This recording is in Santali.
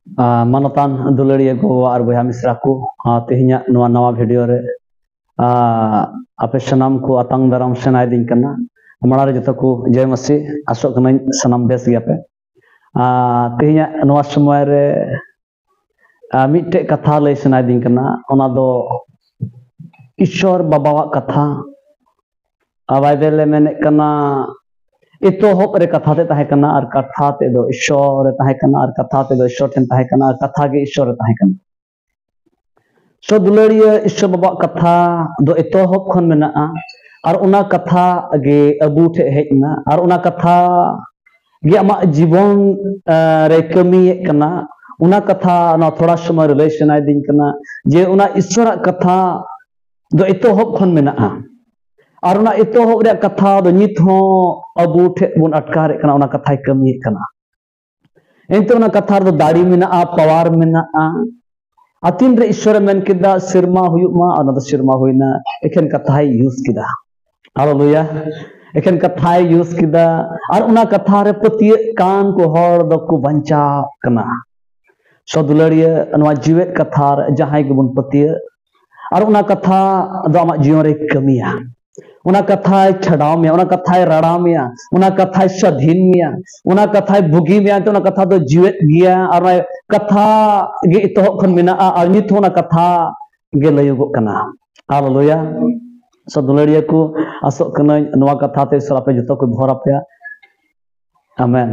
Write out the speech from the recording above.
मानतान दुलड़िया को और बया मिश्रा को तेहना नवा भिडियो रे आपे सनाम को आतंग दाराम सेनाय दिन कना माड़ा जो को जय मसी आसोग कना सनाम बेस गया पे तेहना नवा समय रे मिट्टे कथा लय सेनाय दिन कना ओना दो ईश्वर बाबा कथा बाइबल मेने कना इतोहब रे कथा ते ताहे कना और कथा ते दो ईश्वर ताहे कना और कथा ते दो ईश्वर ठेन ताहे कना और कथा गे ईश्वर ताहे कना सो दुलड़िया ईश्वर बाबा कथा दो इतोहब खन मेना और उना कथा गे अबू ठे हेजना और उना कथा गे आमा जीवन रे कमी कना उना कथा ना थोड़ा समय रिलेशन आइ दिन कना जे उना ईश्वर कथा दो इतोहब खन मेना और उना इतोहब रे कथा दो नित हो अबू ठे बुन अटकार कना उना कथा कमी कना एंते उना कथा दो दाड़ी मेना पावर मेना अतिन रे ईश्वर मेन किदा सिरमा हुयुमा और सिरमा हुइना एखन कथा यूज किदा हालेलुया एखन कथा यूज किदा और उना कथा रे पतिये कान को हर द को बंचा कना सो दुलड़िया नवा जीवित कथा जहां के बुन पतिये और उना कथा दो आमा जीवन रे कमिया उना कथा छड़ाव में उना कथा रड़ा में उना कथा स्वाधीन में उना कथा बुगी में तो उना कथा दो जीवित गया और कथा गे इतोहब खन मेना और नित होना कथा गे लयुगो कना हालेलुया सो दुलड़िया को आसो कना नवा कथा ते सरापे जतो को भरा पे आमेन।